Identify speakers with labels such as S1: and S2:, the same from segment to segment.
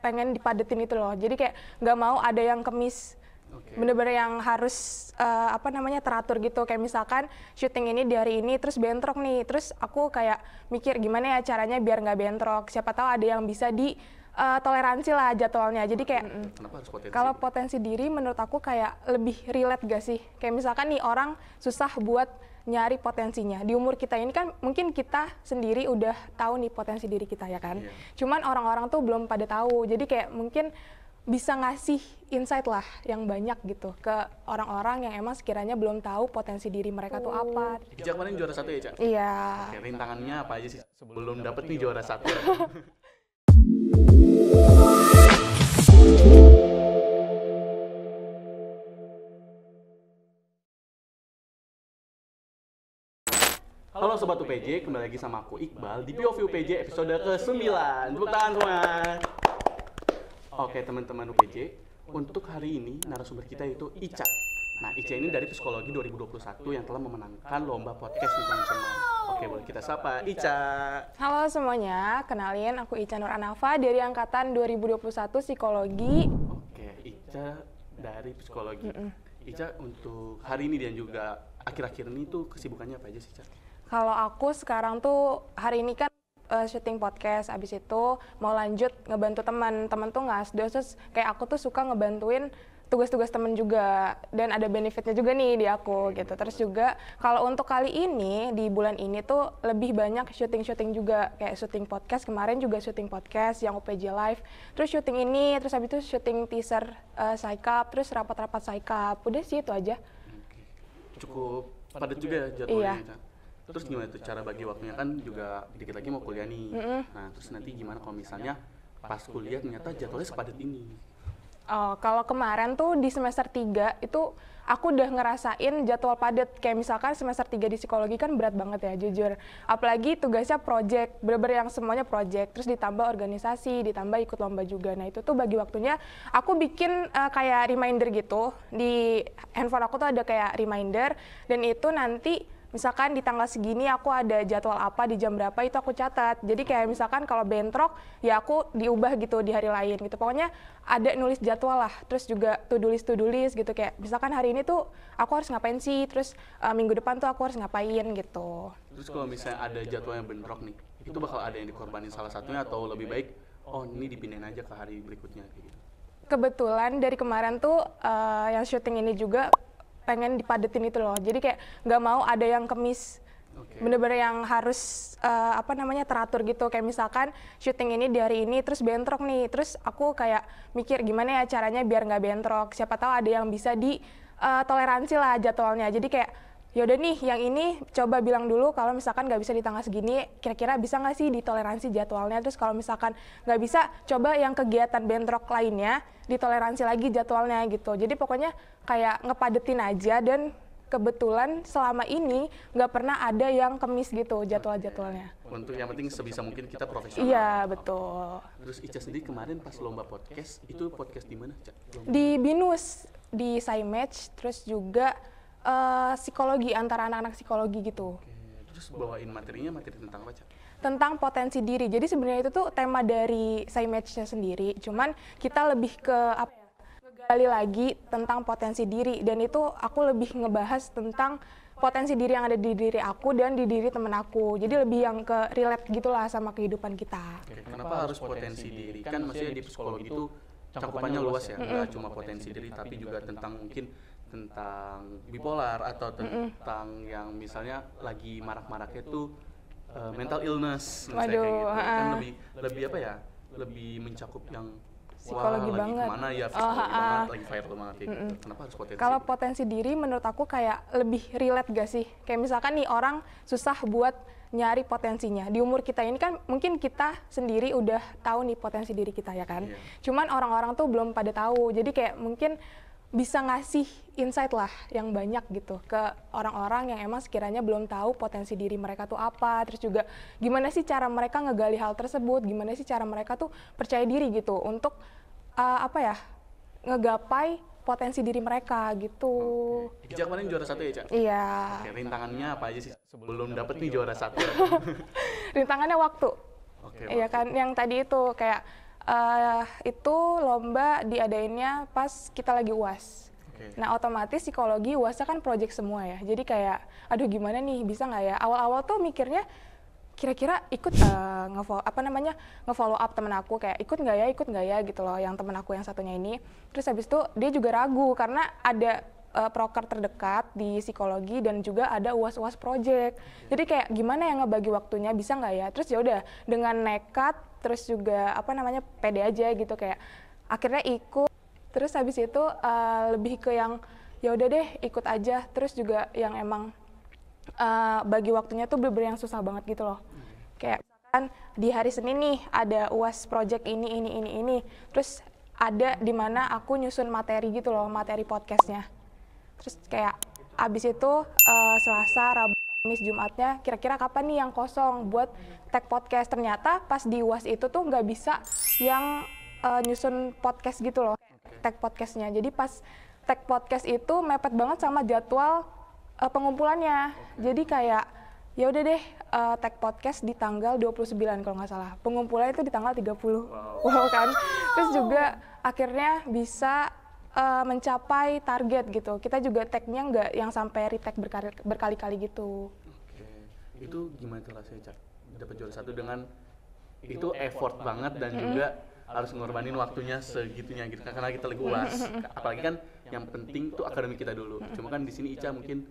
S1: pengen dipadetin itu loh. Jadi kayak nggak mau ada yang kemis. Bener-bener yang harus teratur gitu. Kayak misalkan syuting ini di hari ini terus bentrok nih, terus aku kayak mikir gimana ya caranya biar nggak bentrok, siapa tahu ada yang bisa di toleransi lah jadwalnya. Jadi kayak kalau potensi diri menurut aku kayak lebih relate gak sih, kayak misalkan nih orang susah buat nyari potensinya. Di umur kita ini kan mungkin kita sendiri udah tahu nih potensi diri kita ya kan. Cuman orang-orang tuh belum pada tahu. Jadi kayak mungkin bisa ngasih insight lah yang banyak gitu ke orang-orang yang emang sekiranya belum tahu potensi diri mereka tuh apa.
S2: Ica kemarin juara 1 ya, Cak?
S1: Iya.
S2: Oke, rintangannya apa aja sih sebelum dapet nih juara 1? Halo Sobat UPJ, kembali lagi sama aku Iqbal di POV UPJ episode ke-9. Tepuk tangan semua. Oke teman-teman UPJ, untuk hari ini narasumber kita itu Ica. Nah, Ica ini dari Psikologi 2021 yang telah memenangkan lomba podcast nih teman-teman. Oke, boleh kita sapa Ica.
S1: Halo semuanya, kenalin aku Ica Nur Anafa dari angkatan 2021 Psikologi.
S2: Oke, Ica dari Psikologi. Ica untuk hari ini dan juga akhir-akhir ini tuh kesibukannya apa aja sih, Ica?
S1: Kalau aku sekarang tuh hari ini kan syuting podcast, abis itu mau lanjut ngebantu teman tuh ngasdos, terus kayak aku tuh suka ngebantuin tugas-tugas temen juga, dan ada benefitnya juga nih di aku gitu. Terus juga kalau untuk kali ini di bulan ini tuh lebih banyak syuting juga, kayak syuting podcast, kemarin juga syuting podcast yang UPJ Live, terus syuting ini, terus habis itu syuting teaser Saikap, terus rapat-rapat Saikap, udah sih itu aja.
S2: Cukup padat juga ya jadwalnya. Iya. Terus gimana tuh cara bagi waktunya, kan juga dikit lagi mau kuliah nih. Nah, terus nanti gimana kalau misalnya pas kuliah ternyata jadwalnya sepadat ini?
S1: Oh, kalau kemarin tuh di semester 3 itu aku udah ngerasain jadwal padat. Kayak misalkan semester 3 di psikologi kan berat banget ya, jujur. Apalagi tugasnya project, bener-bener yang semuanya project. Terus ditambah organisasi, ditambah ikut lomba juga. Nah itu tuh bagi waktunya, aku bikin kayak reminder gitu. Di handphone aku tuh ada kayak reminder, dan itu nanti misalkan di tanggal segini aku ada jadwal apa di jam berapa, itu aku catat. Jadi kayak misalkan kalau bentrok ya aku diubah gitu di hari lain gitu. Pokoknya ada nulis jadwal lah. Terus juga to do list gitu, kayak misalkan hari ini tuh aku harus ngapain sih, terus minggu depan tuh aku harus ngapain gitu.
S2: Terus kalau misalnya ada jadwal yang bentrok nih, itu bakal ada yang dikorbanin salah satunya atau lebih baik oh ini dipindahin aja ke hari berikutnya kayak gitu?
S1: Kebetulan dari kemarin tuh yang syuting ini juga pengen dipadetin itu loh. Jadi kayak nggak mau ada yang kemis. Bener-bener yang harus teratur gitu. Kayak misalkan syuting ini di hari ini terus bentrok nih, terus aku kayak mikir gimana ya caranya biar nggak bentrok, siapa tahu ada yang bisa di toleransi lah jadwalnya. Jadi kayak yaudah nih yang ini coba bilang dulu kalau misalkan nggak bisa di tanggal segini, kira-kira bisa nggak sih ditoleransi jadwalnya. Terus kalau misalkan nggak bisa, coba yang kegiatan bentrok lainnya ditoleransi lagi jadwalnya gitu. Jadi pokoknya kayak ngepadetin aja, dan kebetulan selama ini nggak pernah ada yang kemis gitu jadwal-jadwalnya.
S2: Untuk yang penting sebisa mungkin kita profesional.
S1: Iya, betul.
S2: Terus Ica sendiri kemarin pas lomba podcast, itu podcast di mana, Cak?
S1: Di BINUS, di SciMatch, terus juga psikologi, antara anak-anak psikologi gitu.
S2: Terus bawain materinya, materi tentang apa, Cak?
S1: Tentang potensi diri. Jadi sebenarnya itu tuh tema dari SciMatch-nya sendiri, cuman kita lebih ke ngegali lagi tentang potensi diri, dan itu aku lebih ngebahas tentang potensi diri yang ada di diri aku dan di diri temen aku. Jadi lebih yang ke relate gitulah sama kehidupan kita.
S2: Kenapa harus potensi diri? Kan maksudnya di psikologi itu cakupannya luas ya, nggak cuma potensi diri, tapi juga tentang mungkin tentang bipolar atau tentang yang misalnya lagi marak-maraknya tuh mental illness, misalnya kayak gitu. Kan lebih apa ya? Lebih mencakup yang
S1: psikologi
S2: lagi
S1: banget.
S2: kemana ya, psikologi banget, lagi viral banget kayak gitu. Kenapa harus potensi?
S1: Kalau potensi diri menurut aku kayak lebih relate gak sih? Kayak misalkan nih orang susah buat nyari potensinya. Di umur kita ini kan mungkin kita sendiri udah tahu nih potensi diri kita ya kan. Cuman orang-orang tuh belum pada tahu. Jadi kayak mungkin bisa ngasih insight lah yang banyak gitu ke orang-orang yang emang sekiranya belum tahu potensi diri mereka tuh apa. Terus juga gimana sih cara mereka ngegali hal tersebut, gimana sih cara mereka tuh percaya diri gitu untuk ngegapai potensi diri mereka gitu.
S2: Ica kemarin juara 1 ya, Cak?
S1: Iya.
S2: Rintangannya apa aja sih sebelum dapet nih juara 1?
S1: Rintangannya waktu. Iya kan, yang tadi itu kayak Itu lomba diadainnya pas kita lagi UAS. Nah otomatis psikologi UASnya kan project semua ya, jadi kayak aduh gimana nih, bisa nggak ya. Awal-awal tuh mikirnya kira-kira ikut nge-follow up temen aku, kayak ikut nggak ya gitu loh, yang temen aku yang satunya ini. Terus habis itu dia juga ragu karena ada proker terdekat di psikologi dan juga ada UAS project. Jadi kayak gimana ya ngebagi waktunya, bisa nggak ya. Terus ya udah dengan nekat, terus juga pede aja gitu, kayak akhirnya ikut. Terus habis itu lebih ke yang ya udah deh ikut aja. Terus juga yang emang bagi waktunya tuh bener-bener yang susah banget gitu loh. Kayak misalkan di hari Senin nih ada UAS project ini. Terus ada di mana aku nyusun materi gitu loh, materi podcastnya. Terus kayak abis itu Selasa, Rabu, Kamis, Jumatnya kira-kira kapan nih yang kosong buat tag podcast. Ternyata pas di UAS itu tuh nggak bisa yang nyusun podcast gitu loh, tag podcastnya. Jadi pas tag podcast itu mepet banget sama jadwal pengumpulannya. Jadi kayak ya udah deh tag podcast di tanggal 29 kalau nggak salah. Pengumpulannya itu di tanggal 30. Wow kan. Terus juga akhirnya bisa mencapai target gitu. Kita juga tag-nya nggak yang sampai retag berkali-kali gitu.
S2: Oke. Itu gimana tuh rasanya, Cak? Dapat juara 1 dengan itu effort banget dan juga harus ngorbanin waktunya segitunya gitu kan, karena kita lagi UAS. Apalagi kan yang penting tuh akademik kita dulu. Cuma kan di sini Ica mungkin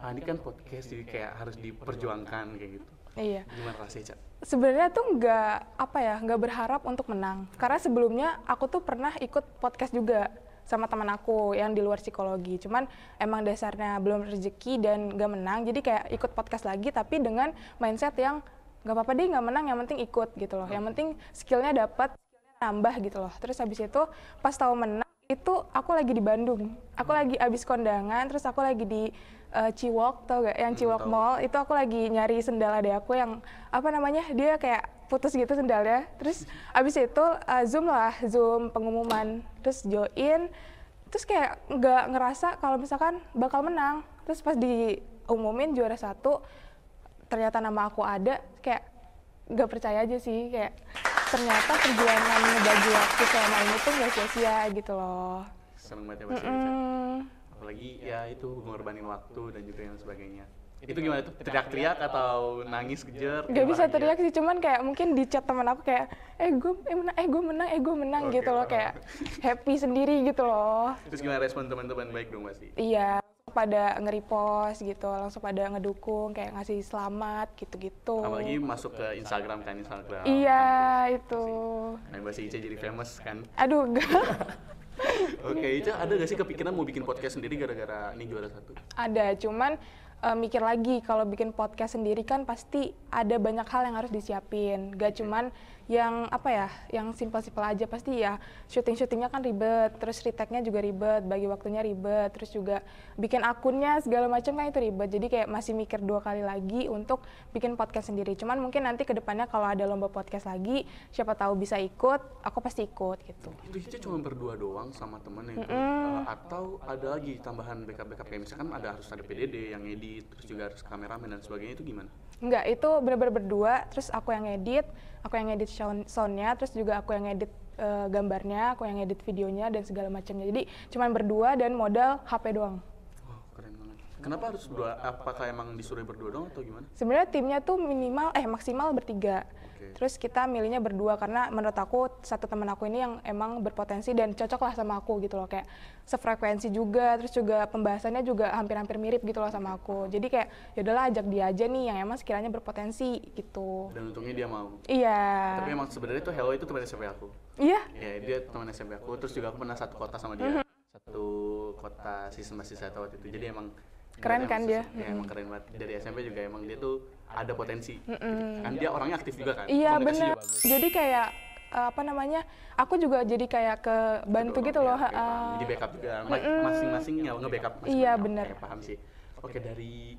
S2: ini kan podcast jadi kayak harus diperjuangkan kayak gitu.
S1: Iya.
S2: Gimana rasanya, Cak?
S1: Sebenarnya tuh nggak berharap untuk menang. Karena sebelumnya aku tuh pernah ikut podcast juga sama teman aku yang di luar psikologi. Cuman emang dasarnya belum rezeki dan nggak menang. Jadi kayak ikut podcast lagi tapi dengan mindset yang nggak apa-apa deh nggak menang, yang penting ikut gitu loh. Yang penting skillnya dapat, nambah gitu loh. Terus habis itu pas tahu menang itu aku lagi di Bandung. Aku lagi abis kondangan, terus aku lagi di Ciwok, tau gak? Yang Ciwok Mall, itu aku lagi nyari sendal adek aku yang dia kayak putus gitu sendalnya. Terus abis itu Zoom pengumuman, terus join, terus kayak nggak ngerasa kalau misalkan bakal menang. Terus pas diumumin juara 1, ternyata nama aku ada, kayak nggak percaya aja sih, kayak ternyata perjuangan ngebagi waktu selama ini tuh nggak sia-sia gitu loh.
S2: Seneng banget ya Mas Ica. Apalagi ya itu ngorbanin waktu dan juga yang sebagainya. Itu gimana tuh? Teriak-teriak atau nangis kejer?
S1: Gak bisa teriak sih, cuman kayak mungkin di chat teman aku kayak gue menang gitu loh, kayak happy sendiri gitu loh.
S2: Terus gimana respon teman-teman, baik dong pasti?
S1: Iya, pada nge-repost gitu, langsung pada ngedukung, kayak ngasih selamat gitu-gitu.
S2: Apalagi masuk ke Instagram kan, Instagram.
S1: Iya, itu.
S2: Nah, Mbak Ica jadi famous kan?
S1: Aduh, enggak.
S2: Oke, Ica ada gak sih kepikiran mau bikin podcast sendiri gara-gara ini juara 1?
S1: Ada, cuman mikir lagi kalau bikin podcast sendiri kan pasti ada banyak hal yang harus disiapin. Gak cuman yang yang simpel-simpel aja, pasti ya syutingnya kan ribet, terus retake-nya juga ribet, bagi waktunya ribet, terus juga bikin akunnya segala macam kan itu ribet. Jadi kayak masih mikir 2 kali lagi untuk bikin podcast sendiri. Cuman mungkin nanti kedepannya kalau ada lomba podcast lagi, siapa tahu bisa ikut, aku pasti ikut gitu.
S2: Itu Ica cuma berdua doang sama temennya itu? Atau ada lagi tambahan backup kayak misalkan harus ada PDD yang edit, terus juga harus kameramen dan sebagainya, itu gimana?
S1: Enggak, itu benar-benar berdua, terus aku yang edit soundnya, terus juga aku yang edit gambarnya, aku yang edit videonya dan segala macamnya. Jadi cuman berdua dan modal HP doang.
S2: Wow, keren banget. Kenapa harus berdua? Apakah emang disuruh berdua doang atau gimana?
S1: Sebenarnya timnya tuh maksimal bertiga. Terus kita milihnya berdua karena menurut aku satu teman aku ini yang emang berpotensi dan cocok lah sama aku gitu loh, kayak sefrekuensi juga, terus juga pembahasannya juga hampir-hampir mirip gitu loh sama aku. Jadi kayak yaudahlah ajak dia aja nih yang emang sekiranya berpotensi gitu.
S2: Dan untungnya dia mau.
S1: Iya.
S2: Tapi emang sebenarnya tuh Hello itu teman SMP aku.
S1: Iya?
S2: Ya, dia teman SMP aku, terus juga aku pernah satu kota sama dia. Satu kota sisma satu waktu itu. Jadi emang
S1: keren kan dia?
S2: Ya, emang keren banget. Dari SMP juga emang dia tuh ada potensi. Kan dia orangnya aktif juga kan?
S1: Iya benar. Jadi kayak aku juga jadi kayak kebantu gitu loh.
S2: Jadi backup juga, masing-masing nge-backup.
S1: Iya benar.
S2: Paham sih. Oke, dari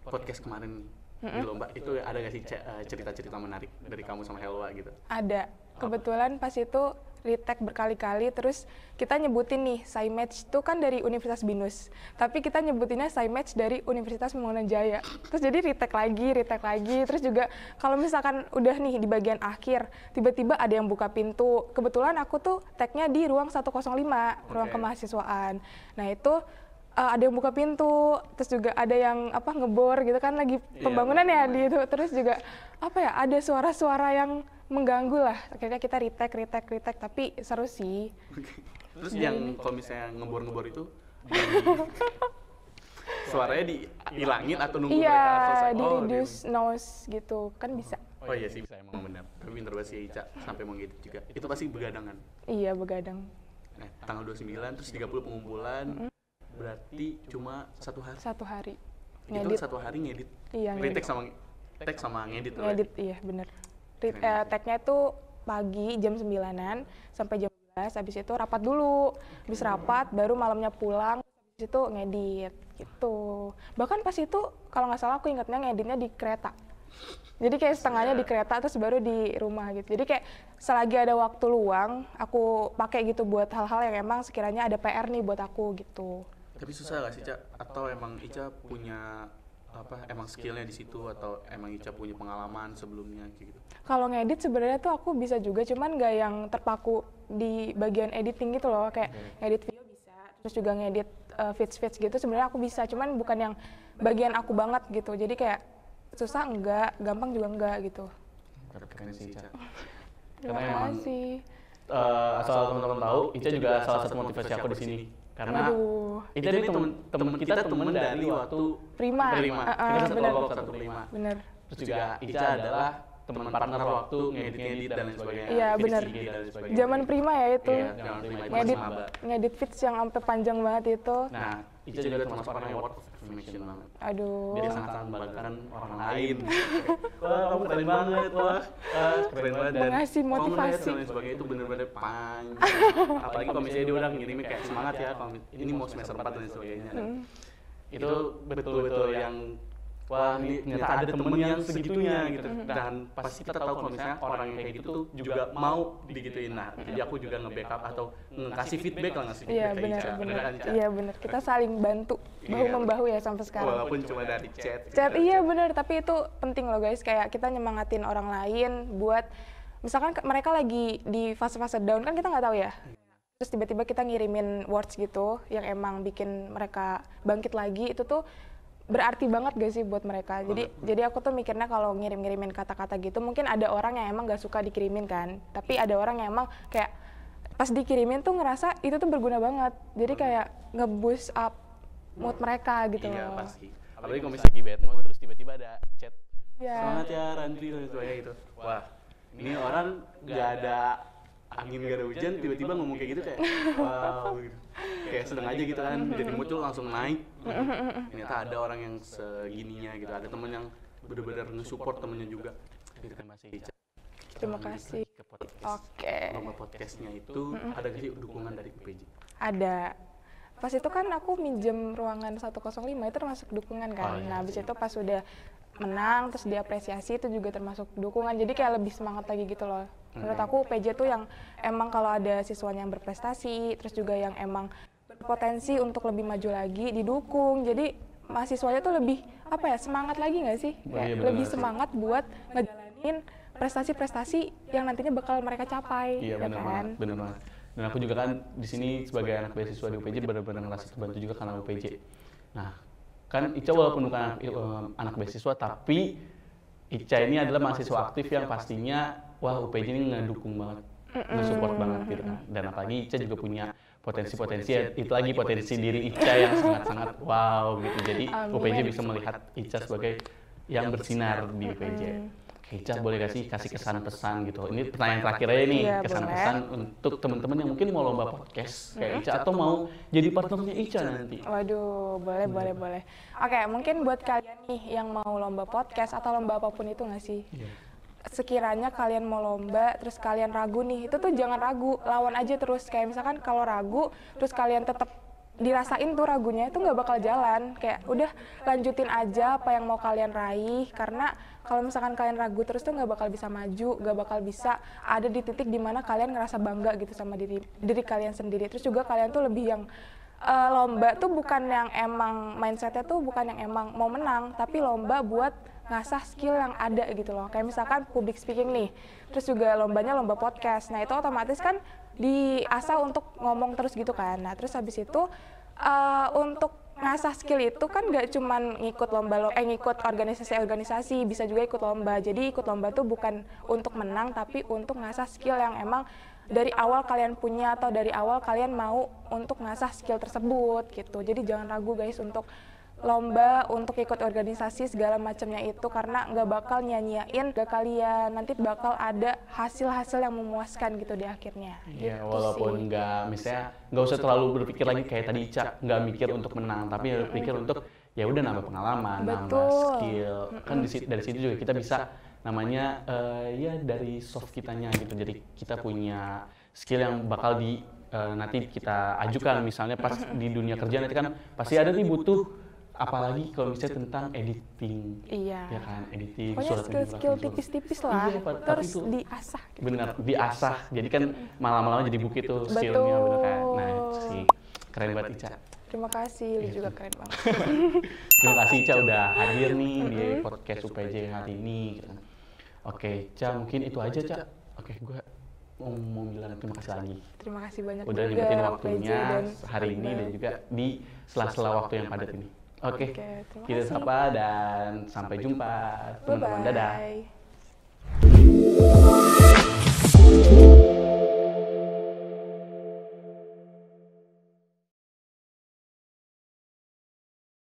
S2: podcast kemarin di lomba itu ada gak sih cerita-cerita menarik dari kamu sama Helwa gitu?
S1: Ada. Kebetulan pas itu retake berkali-kali, terus kita nyebutin nih SciMatch itu kan dari Universitas Binus, tapi kita nyebutinnya SciMatch dari Universitas Pembangunan Jaya. Terus jadi retake lagi, terus juga kalau misalkan udah nih di bagian akhir, tiba-tiba ada yang buka pintu. Kebetulan aku tuh tag-nya di ruang 105, ruang kemahasiswaan. Nah itu ada yang buka pintu, terus juga ada yang ngebor gitu kan, lagi pembangunan ya di itu. Terus juga ada suara-suara yang mengganggu lah. Akhirnya kita retake, tapi seru sih.
S2: Terus yang kalau misalnya ngebor-ngebor itu suaranya dihilangin atau nunggu mereka selesai?
S1: Iya, di reduce noise gitu kan bisa.
S2: Oh iya sih, bisa emang benar. Tapi pinter banget sih Ica sampai mengedit juga. Itu pasti begadangan.
S1: Iya, begadang.
S2: Nah, tanggal 29 terus 30 pengumpulan. Berarti cuma 1 hari.
S1: 1 hari.
S2: Itu 1 hari ngedit.
S1: Iya,
S2: retake sama ngedit.
S1: Ngedit, iya bener. Tag-nya itu pagi jam 9-an sampai jam 12, habis itu rapat dulu. Habis rapat baru malamnya pulang, habis itu ngedit gitu. Bahkan pas itu kalau nggak salah aku ingatnya ngeditnya di kereta. Jadi kayak setengahnya di kereta terus baru di rumah gitu. Jadi kayak selagi ada waktu luang, aku pakai gitu buat hal-hal yang emang sekiranya ada PR nih buat aku gitu.
S2: Tapi susah gak sih, Ca? Atau emang Ica punya emang skillnya di situ, atau emang Ica punya pengalaman sebelumnya kayak gitu?
S1: Kalau ngedit sebenarnya tuh aku bisa juga, cuman nggak yang terpaku di bagian editing gitu loh, kayak ngedit video bisa, terus juga ngedit feeds gitu sebenarnya aku bisa, cuman bukan yang bagian aku banget gitu. Jadi kayak susah enggak, gampang juga enggak gitu.
S2: Keren sih, Ica.
S1: Terima kasih.
S3: Asal teman-teman tahu, Ica juga salah satu motivasi aku di sini. Karena Ica ini teman kita teman dari waktu
S1: Prima.
S3: Kita satu kelompok satu Prima.
S1: Bener.
S3: Terus juga Ica adalah teman partner waktu ngedit dan lain sebagainya.
S1: Iya bener. Zaman Prima ya itu.
S3: Iya, zaman Prima.
S1: Ngedit feeds yang sampai panjang banget itu.
S3: Nah, Ica juga termasuk orang yang word of affirmation banget.
S1: Aduh.
S3: Dia sangat membanggakan orang lain. Wah, kamu keren banget, wah. Keren banget dan
S1: mengasih motivasi.
S2: Dan lain sebagainya itu bener-bener panjang. Apalagi kalau misalnya dia udah ngirimnya kayak semangat ya, kalau ini mau semester 4 dan lain sebagainya. Itu betul-betul yang wah, ini ternyata ada temen yang segitunya gitu. Dan pasti kita tahu kalau misalnya orang yang kayak gitu tuh juga mau digituin. Nah, jadi aku juga nge-backup atau ngasih feedback lah, ngasih feedback ke Ica.
S1: Iya bener, kita saling bantu, bahu-membahu ya sampai sekarang.
S2: Walaupun cuma dari chat.
S1: Iya bener, tapi itu penting loh guys, kayak kita nyemangatin orang lain buat, misalkan mereka lagi di fase-fase down kan kita nggak tahu ya. Terus tiba-tiba kita ngirimin words gitu, yang emang bikin mereka bangkit lagi, itu tuh berarti banget gak sih buat mereka. Jadi aku tuh mikirnya kalau ngirim-ngirimin kata-kata gitu, mungkin ada orang yang emang gak suka dikirimin kan, tapi ada orang yang emang kayak pas dikirimin tuh ngerasa itu tuh berguna banget, jadi kayak nge-boost up mood mereka gitu.
S2: Iya pasti.
S3: Apalagi kalau misalnya lagi bad mood terus tiba-tiba ada chat
S2: semangat ya Randri dan sebagainya gitu. Wah, ini orang gak ada angin, gak ada hujan, tiba-tiba ngomong kayak gitu kayak wow gitu. Kayak sedang aja gitu kan, jadi muncul langsung naik. Ternyata ada orang yang segininya gitu, ada temen yang bener-bener nge-support temennya juga. Itu kan masih Ica.
S1: Terima kasih. Oke.
S2: Lomba podcastnya itu ada gak sih dukungan dari UPJ?
S1: Ada. Pas itu kan aku minjem ruangan 105 itu termasuk dukungan kan. Nah habis itu pas udah menang terus diapresiasi itu juga termasuk dukungan, jadi kayak lebih semangat lagi gitu loh. Menurut aku UPJ tuh yang emang kalau ada siswanya yang berprestasi terus juga yang emang berpotensi untuk lebih maju lagi didukung, jadi mahasiswanya tuh lebih semangat lagi nggak sih? Lebih semangat buat ngejalanin prestasi-prestasi yang nantinya bakal mereka capai.
S3: Iya benar banget, benar banget. Dan aku juga kan di sini sebagai anak beasiswa di UPJ benar-benar ngerasa terbantu juga karena UPJ. Nah, kan Ica walaupun bukan anak beasiswa, tapi Ica ini adalah mahasiswa aktif yang pastinya wah UPJ ini ngedukung banget, nge-support banget gitu kan. Dan apalagi Ica juga punya potensi-potensi, itu lagi potensi diri Ica yang sangat-sangat wow gitu. Jadi UPJ bisa melihat Ica sebagai yang bersinar di UPJ. Ica boleh kasih kesan pesan gitu. Ini pertanyaan terakhir aja nih, kesan pesan untuk teman-teman yang mungkin mau lomba podcast kayak Ica atau mau jadi partnernya Ica nanti.
S1: Waduh, boleh. Oke, mungkin buat kalian nih yang mau lomba podcast atau lomba apapun itu nggak sih? Sekiranya kalian mau lomba, terus kalian ragu nih, itu tuh jangan ragu, lawan aja terus. Kayak misalkan kalau ragu, terus kalian tetap dirasain tuh ragunya itu nggak bakal jalan. Kayak udah lanjutin aja apa yang mau kalian raih, karena kalau misalkan kalian ragu terus tuh nggak bakal bisa maju, nggak bakal bisa ada di titik dimana kalian ngerasa bangga gitu sama diri kalian sendiri. Terus juga kalian tuh lebih yang lomba tuh bukan yang emang mindsetnya tuh bukan yang emang mau menang, tapi lomba buat ngasah skill yang ada gitu loh. Kayak misalkan public speaking nih, terus juga lombanya lomba podcast. Nah itu otomatis kan diasah untuk ngomong terus gitu kan. Nah terus habis itu untuk ngasah skill itu kan gak cuman ngikut ngikut organisasi-organisasi, bisa juga ikut lomba. Jadi ikut lomba tuh bukan untuk menang, tapi untuk ngasah skill yang emang dari awal kalian punya atau dari awal kalian mau untuk ngasah skill tersebut gitu. Jadi jangan ragu guys untuk lomba, untuk ikut organisasi segala macamnya itu, karena nggak bakal nyanyiain kalian, nanti bakal ada hasil-hasil yang memuaskan gitu di akhirnya.
S3: Iya,
S1: gitu
S3: walaupun nggak usah terlalu berpikir lagi kayak tadi Ica, nggak mikir untuk menang, tapi berpikir untuk ya udah nambah pengalaman, nambah skill. Kan dari situ juga kita bisa namanya ya dari soft kitanya gitu. Jadi kita punya skill yang bakal nanti kita ajukan, misalnya pas di dunia kerja nanti kan pasti ada nih butuh, apalagi kalau misalnya tentang editing,
S1: iya
S3: ya kan, editing,
S1: pokoknya skill tipis-tipis lah,
S3: iya,
S1: terus
S3: itu
S1: diasah gitu.
S3: bener, diasah, jadi kan malam-malam jadi bukit tuh skillnya, bener kan. Nah itu sih keren banget Ica.
S1: Terima kasih, lu juga keren banget.
S3: Terima kasih Ica udah hadir nih di podcast UPJ hari ini gitu. Oke Ica, mungkin itu aja Ica. Oke, gue mau bilang terima kasih lagi.
S1: Terima kasih banyak
S3: udah
S1: juga
S3: nyempetin waktunya
S1: dan
S3: hari ini dan juga di sela-sela waktu yang padat ini. Oke,
S1: terima
S3: kita
S1: kasih.
S3: sapa dan sampai jumpa teman-teman. Dadah.
S1: Bye-bye.